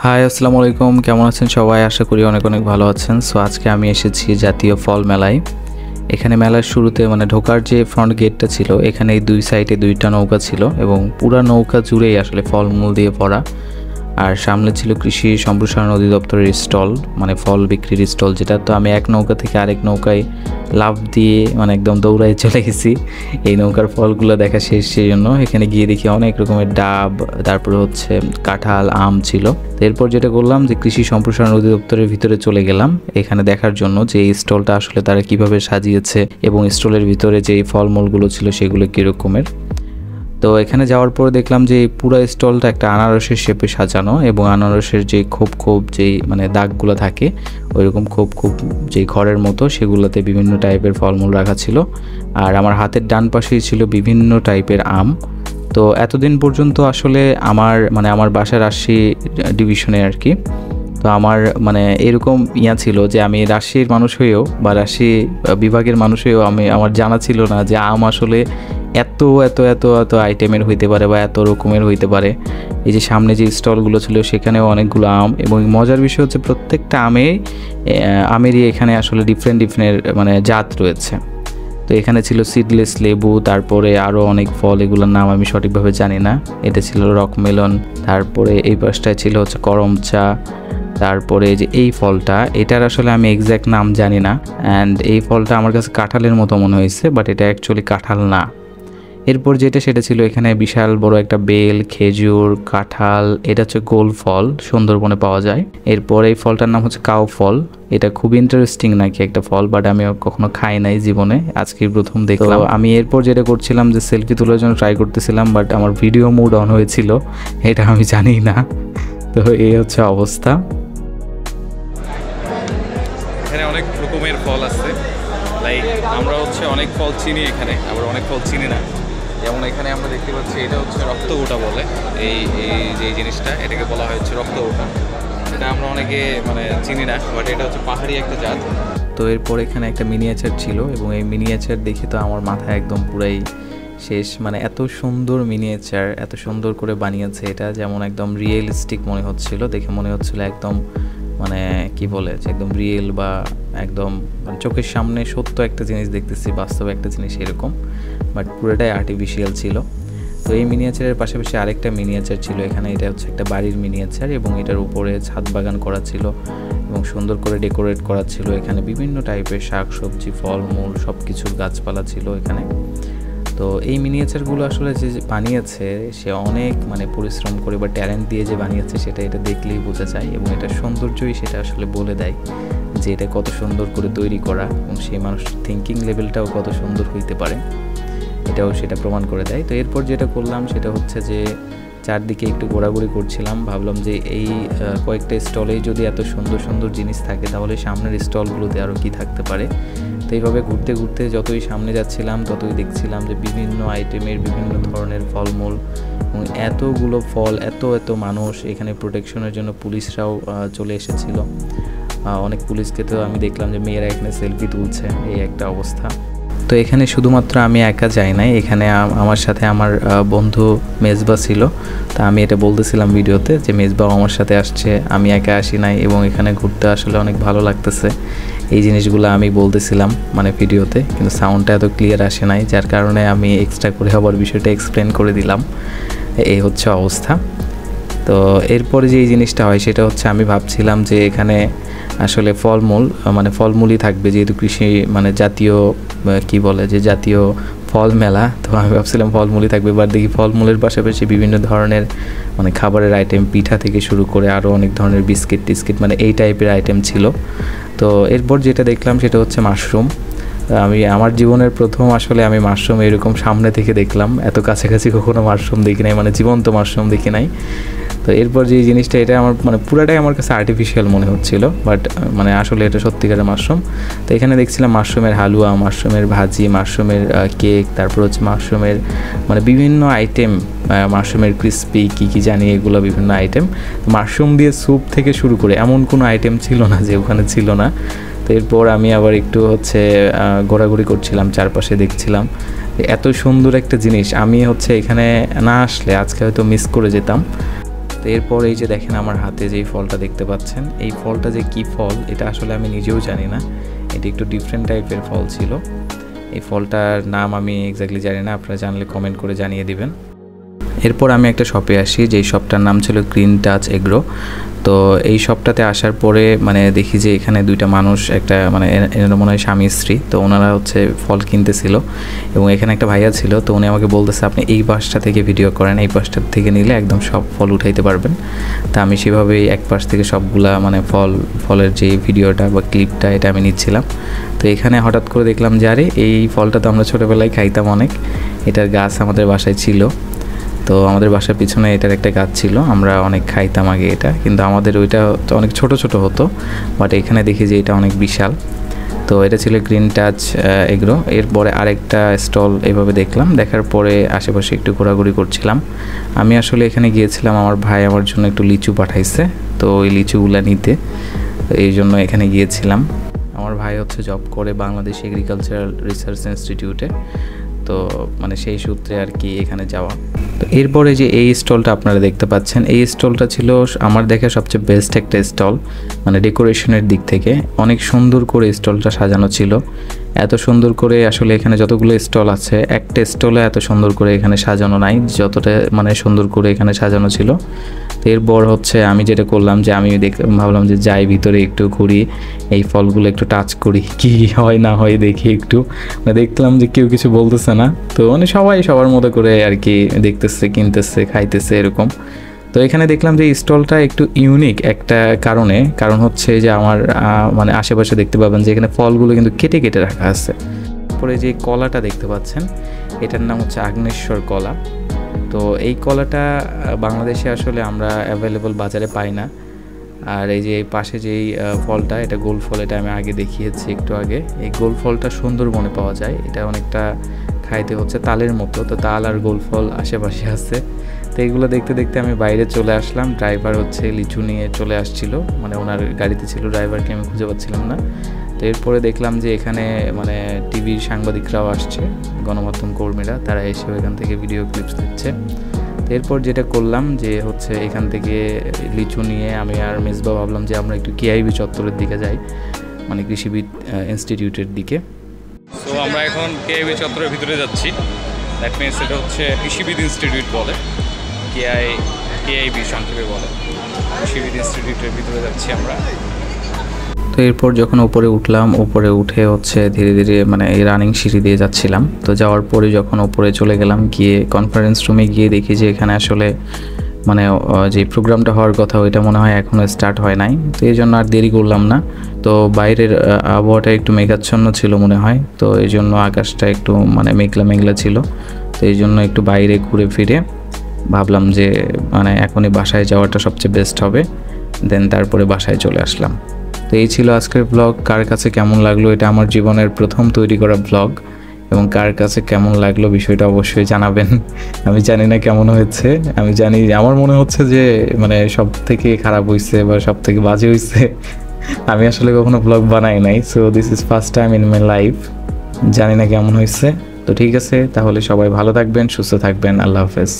High আসসালামু আলাইকুম, কেমন আছেন সবাই? আশা করি অনেক অনেক ভালো আছেন। সো আজকে আমি এসেছি জাতীয় ফল মেলায়। এখানে মেলার শুরুতে ঢোকার যে ফ্রন্ট গেটটা ছিল, এখানে এই দুই সাইডে দুইটা নৌকা ছিল এবং পুরা নৌকা জুড়েই আসলে ফলমূল দিয়ে ভরা। আর সামনে ছিল কৃষি সম্প্রসারণ অধিদপ্তরের স্টল, ফল বিক্রির স্টল যেটা। তো আমি এক নৌকা থেকে আরেক নৌকায় লাফ দিয়ে একদম দৌড়ায় চলে গেছি এই নৌকার ফলগুলো দেখা শেষ। সেই জন্য এখানে গিয়ে দেখি অনেক রকমের ডাব, তারপরে হচ্ছে কাঁঠাল, আম ছিল। তো এরপর যেটা করলাম যে কৃষি সম্প্রসারণ অধিদপ্তরের ভিতরে চলে গেলাম এখানে দেখার জন্য যে এই স্টলটা আসলে তারা কিভাবে সাজিয়েছে এবং স্টলের ভিতরে যে ফলমূলগুলো ছিল সেগুলো কীরকমের। তো এখানে যাওয়ার পরে দেখলাম যে এই পুরো স্টলটা একটা আনারসের শেপে সাজানো এবং আনারসের যে খোপ খোপ যেই দাগগুলো থাকে ওইরকম খোপ খোপ যেই ঘরের মতো সেগুলোতে বিভিন্ন টাইপের ফলমূল রাখা ছিল। আর আমার হাতের ডান পাশেই ছিল বিভিন্ন টাইপের আম। তো এতদিন পর্যন্ত আসলে আমার বাসার রাজশাহী ডিভিশনে আর কি। তো আমার এরকম ছিল যে আমি রাজশাহীর মানুষ হয়েও বা রাজশাহী বিভাগের মানুষ হয়েও আমার জানা ছিল না যে আম আসলে এত এত এত এত আইটেমের হইতে পারে বা এত রকমের হইতে পারে। এই যে সামনে যে স্টলগুলো ছিল সেখানেও অনেকগুলো আম, এবং মজার বিষয় হচ্ছে প্রত্যেকটা আমেরই এখানে আসলে ডিফারেন্ট জাত রয়েছে। তো এখানে ছিল সিডলেস লেবু, তারপরে আরও অনেক ফল, এগুলোর নাম আমি সঠিকভাবে জানি না। এটা ছিল রকমেলন, তারপরে এই পাশটায় ছিল হচ্ছে করমচা, তারপরে যে এই ফলটা এটার আসলে আমি এক্স্যাক্ট নাম জানি না। অ্যান্ড এই ফলটা আমার কাছে কাঁঠালের মতো মনে হয়েছে, বাট এটা অ্যাকচুয়ালি কাঁঠাল না। এরপর সেটা ছিল এখানে বিশাল বড় একটা বেল, খেজুর, কাঁঠাল। এটা হচ্ছে গোল ফল, সুন্দরবনে পাওয়া যায়। এরপর এই ফলটার নাম হচ্ছে কাউ ফল। এটা খুব ইন্টারেস্টিং নাকি একটা ফল, বাট আমি কখনো খাই নাই জীবনে, আজকে প্রথম দেখলাম। আমি এরপর যেটা করছিলাম যে সেলফি তোলার জন্য ট্রাই করতেছিলাম, বাট আমার ভিডিও মোড অন হয়েছিল, এটা আমি জানি না। তো এই হচ্ছে অবস্থা। এখানে অনেক রকমের ফল আছে, লাইক আমরা অনেক ফল চিনি এখানে, আবার অনেক ফল চিনি না। যেমন এখানে আমরা দেখতে পাচ্ছি এটা হচ্ছে রক্তগোটা বলে, এই যে জিনিসটা এটাকে বলা হয় হচ্ছে রক্তগোটা। এটা আমরা অনেকে চিনি না, বাট এটা হচ্ছে পাহাড়ি একটা জাত। তো এরপর এখানে একটা মিনিয়েচার ছিল এবং এই মিনিয়েচার দেখে তো আমার মাথা একদম পুরাই শেষ। এত সুন্দর মিনিয়েচার, এত সুন্দর করে বানিয়েছে এটা, যেমন একদম রিয়েলিস্টিক মনে হচ্ছিল, দেখে মনে হচ্ছিল একদম কি বলে যে একদম রিয়েল বা একদম চোখের সামনে সত্য একটা জিনিস দেখতেছি, বাস্তবে একটা জিনিস এরকম, বাট পুরোটাই আর্টিফিশিয়াল ছিল। তো এই মিনিয়েচারের পাশাপাশি আরেকটা মিনিয়েচার ছিল এখানে, এটা হচ্ছে একটা বাড়ির মিনিয়েচার এবং এটার উপরে ছাদ বাগান করা ছিল এবং সুন্দর করে ডেকোরেট করা ছিল। এখানে বিভিন্ন টাইপের শাক সবজি, ফলমূল, সব কিছুর গাছপালা ছিল এখানে। তো এই মিনিয়েচারগুলো আসলে যে বানিয়েছে সে অনেক পরিশ্রম করে বা ট্যালেন্ট দিয়ে যে বানিয়েছে এটা দেখলেই বোঝা যায়, এবং এটার সৌন্দর্যই সেটা আসলে বলে দেয় যে এটা কত সুন্দর করে তৈরি করা এবং সেই মানুষের থিঙ্কিং লেভেলটাও কত সুন্দর হইতে পারে, এটাও সেটা প্রমাণ করে দেয়। তো এরপর যেটা করলাম সেটা হচ্ছে যে চারদিকে একটু ঘোরাঘুরি করছিলাম। ভাবলাম যে এই কয়েকটা স্টলেই যদি এত সুন্দর সুন্দর জিনিস থাকে তাহলে সামনের স্টলগুলোতে আরও কি থাকতে পারে। তো এইভাবে ঘুরতে ঘুরতে যতই সামনে যাচ্ছিলাম ততই দেখছিলাম যে বিভিন্ন আইটেমের বিভিন্ন ধরনের ফলমূল এবং এতগুলো ফল, এত এত মানুষ। এখানে প্রোটেকশনের জন্য পুলিশরাও চলে এসেছিল, অনেক পুলিশকে তো আমি দেখলাম যে মেয়েরা এখানে সেলফি তুলছে, এই একটা অবস্থা। তো এখানে শুধুমাত্র আমি একা যাই নাই, এখানে আমার সাথে আমার বন্ধু মেজবা ছিল। তা আমি এটা বলতেছিলাম ভিডিওতে যে মেজবাও আমার সাথে আসছে, আমি একা আসি নাই, এবং এখানে ঘুরতে আসলে অনেক ভালো লাগতেছে। এই জিনিসগুলো আমি বলতেছিলাম ভিডিওতে, কিন্তু সাউন্ডটা এত ক্লিয়ার আসে নাই, যার কারণে আমি এক্সট্রা করে আবার বিষয়টা এক্সপ্লেন করে দিলাম। এই হচ্ছে অবস্থা। তো এরপরে যে এই জিনিসটা হয় সেটা হচ্ছে আমি ভাবছিলাম যে এখানে আসলে ফলমূলই থাকবে, যেহেতু কৃষি জাতীয় কি বলে যে জাতীয় ফল মেলা। তো আমি ভাবছিলাম ফলমূলই থাকবে, এবার দেখি ফলমূলের পাশাপাশি বিভিন্ন ধরনের খাবারের আইটেম, পিঠা থেকে শুরু করে আরও অনেক ধরনের বিস্কিট টিস্কিট এই টাইপের আইটেম ছিল। তো এরপর যেটা দেখলাম সেটা হচ্ছে মাশরুম। আমি আমার জীবনের প্রথম আসলে আমি মাশরুম এরকম সামনে থেকে দেখলাম, এত কাছাকাছি কখনো মাশরুম দেখি নাই, জীবন্ত মাশরুম দেখি নাই। তো এরপর যে জিনিসটা এটা আমার পুরাটাই আমার কাছে আর্টিফিশিয়াল মনে হচ্ছিল, বাট আসলে এটা সত্যিকারের মাশরুম। তো এখানে দেখছিলাম মাশরুমের হালুয়া, মাশরুমের ভাজি, মাশরুমের কেক, তারপর হচ্ছে মাশরুমের বিভিন্ন আইটেম, মাশরুমের ক্রিসপি কী জানি এগুলো বিভিন্ন আইটেম। মাশরুম দিয়ে স্যুপ থেকে শুরু করে এমন কোনো আইটেম ছিল না যে ওখানে ছিল না। তো এরপর আমি আবার একটু ঘোরাঘুরি করছিলাম, চারপাশে দেখছিলাম এত সুন্দর একটা জিনিস। আমি এখানে না আসলে আজকে হয়তো মিস করে যেতাম। তো তো এরপর এই যে দেখেন আমার হাতে যেই ফলটা দেখতে পাচ্ছেন, এই ফলটা যে কী ফল এটা আসলে আমি নিজেও জানি না। এটি একটু ডিফারেন্ট টাইপের ফল ছিল। এই ফলটার নাম আমি এক্স্যাক্টলি জানি না, আপনারা জানলে কমেন্ট করে জানিয়ে দিবেন। এরপর আমি একটা শপে আসি, যেই শপটার নাম ছিল গ্রিন টাচ এগ্রো। তো এই শপটাতে আসার পরে মানে দেখি যে এখানে দুইটা মানুষ, একটা মানে এনারা মনে হয় স্বামী স্ত্রী, তো ওনারা হচ্ছে ফল কিনতেছিল এবং এখানে একটা ভাইয়া ছিল। তো উনি আমাকে বলতেছে আপনি এই পাশটা থেকে ভিডিও করেন, এই পাশটা থেকে নিলে একদম সব ফল উঠাইতে পারবেন। তা আমি সেভাবেই এক পাশ থেকে সবগুলা মানে ফলের যে ভিডিওটা বা ক্লিপটা এটা আমি নিচ্ছিলাম। তো এখানে হঠাৎ করে দেখলাম যে আরে এই ফলটা তো আমরা ছোটোবেলায় খাইতাম অনেক, এটার গাছ আমাদের বাসায় ছিল। তো আমাদের বাসার পিছনে এটার একটা গাছ ছিল, আমরা অনেক খাইতাম আগে এটা, কিন্তু আমাদের ওইটা তো অনেক ছোট ছোট হতো, বাট এখানে দেখি যে এটা অনেক বিশাল। তো এটা ছিল গ্রিন টাচ এগ্রো। এরপরে আরেকটা স্টল এইভাবে দেখলাম, দেখার পরে আশেপাশে একটু ঘোরাঘুরি করছিলাম। আমি আসলে এখানে গিয়েছিলাম, আমার ভাই আমার জন্য একটু লিচু পাঠাইছে, তো ওই লিচুগুলা নিতে, এই জন্য এখানে গিয়েছিলাম। আমার ভাই হচ্ছে জব করে বাংলাদেশ এগ্রিকালচারাল রিসার্চ ইনস্টিটিউটে, তো মানে সেই সূত্রে আর কি এখানে যাওয়া। তো এরপরে যে এই স্টলটা আপনারা দেখতে পাচ্ছেন, এই স্টলটা ছিল আমার দেখা সবচেয়ে বেস্ট একটা স্টল, মানে ডেকোরেশনের দিক থেকে অনেক সুন্দর করে স্টলটা সাজানো ছিল। এত সুন্দর করে আসলে এখানে যতগুলো স্টল আছে, একটা স্টলে এত সুন্দর করে এখানে সাজানো নাই, যতটা মানে সুন্দর করে এখানে সাজানো ছিল। তো এরপর হচ্ছে আমি যেটা করলাম যে আমি ভাবলাম যে যাই ভিতরে একটু ঘুরি, এই ফলগুলো একটু টাচ করি, কি হয় না হয় দেখি একটু। দেখলাম যে কেউ কিছু বলতেছে না, তো মানে সবাই সবার মতো করে আর কি দেখতেছে, কিনতেছে, খাইতেছে এরকম। তো এখানে দেখলাম যে স্টলটা একটু ইউনিক একটা কারণ হচ্ছে যে আমার মানে আশেপাশে দেখতে পাবেন যে এখানে ফলগুলো কিন্তু কেটে কেটে রাখা আছে। তারপরে যে কলাটা দেখতে পাচ্ছেন, এটার নাম হচ্ছে আগ্নেশ্বর কলা। তো এই কলাটা বাংলাদেশে আসলে আমরা অ্যাভেলেবল বাজারে পাই না। আর এই যে পাশে যেই ফলটা, এটা গোল ফল, এটা আমি আগে দেখিয়েছি একটু আগে। এই গোল ফলটা সুন্দরবনে পাওয়া যায়, এটা অনেকটা খাইতে হচ্ছে তালের মতো। তো তাল আর গোল ফল আশেপাশে আছে। তো এইগুলো দেখতে দেখতে আমি বাইরে চলে আসলাম। ড্রাইভার হচ্ছে লিচু নিয়ে চলে আসছিল, মানে ওনার গাড়িতে ছিল, ড্রাইভারকে আমি খুঁজে পাচ্ছিলাম না। তো এরপরে দেখলাম যে এখানে মানে টিভির সাংবাদিকরাও আসছে, গণমাধ্যম কর্মীরা, তারা এসে এখান থেকে ভিডিও ক্লিপস দিচ্ছে। তো এরপর যেটা করলাম যে হচ্ছে এখান থেকে লিচু নিয়ে আমি আর মেজবা ভাবলাম যে আমরা একটু কেআইবি চত্বরের দিকে যাই, মানে কৃষিবিদ ইনস্টিটিউটের দিকে। তো আমরা এখন কেআইবি চত্বরের ভিতরে যাচ্ছি। দ্যাট মিনস এটা হচ্ছে কৃষিবিদ ইনস্টিটিউট বলে, কেআইবি সংক্ষেপে বলে, কৃষিবিদ ইনস্টিটিউটের ভিতরে যাচ্ছি আমরা। তো এরপর যখন উপরে উঠলাম, উপরে উঠে হচ্ছে ধীরে ধীরে মানে এই রানিং সিঁড়ি দিয়ে যাচ্ছিলাম। তো যাওয়ার পরে যখন উপরে চলে গেলাম, গিয়ে কনফারেন্স রুমে গিয়ে দেখি যে এখানে আসলে মানে যে প্রোগ্রামটা হওয়ার কথা ওইটা মনে হয় এখনও স্টার্ট হয় নাই। তো এই জন্য আর দেরি করলাম না। তো বাইরের আবহাওয়াটা একটু মেঘাচ্ছন্ন ছিল মনে হয়, তো এই জন্য আকাশটা একটু মানে মেঘলা মেঘলা ছিল। তো এই জন্য একটু বাইরে ঘুরে ফিরে ভাবলাম যে মানে এখনই বাসায় যাওয়াটা সবচেয়ে বেস্ট হবে, দেন তারপরে বাসায় চলে আসলাম। তো এই ছিল আজকের ব্লগ। কার কাছে কেমন লাগলো, এটা আমার জীবনের প্রথম তৈরি করা ব্লগ, এবং কার কাছে কেমন লাগলো বিষয়টা অবশ্যই জানাবেন। আমি জানি না কেমন হয়েছে, আমি জানি আমার মনে হচ্ছে যে মানে সব থেকে খারাপ হয়েছে বা সব থেকে বাজে হয়েছে। আমি আসলে কখনো ব্লগ বানাই নাই, so this is first time in my life. জানি না কেমন হয়েছে। তো ঠিক আছে, তাহলে সবাই ভালো থাকবেন, সুস্থ থাকবেন, আল্লাহ হাফেজ।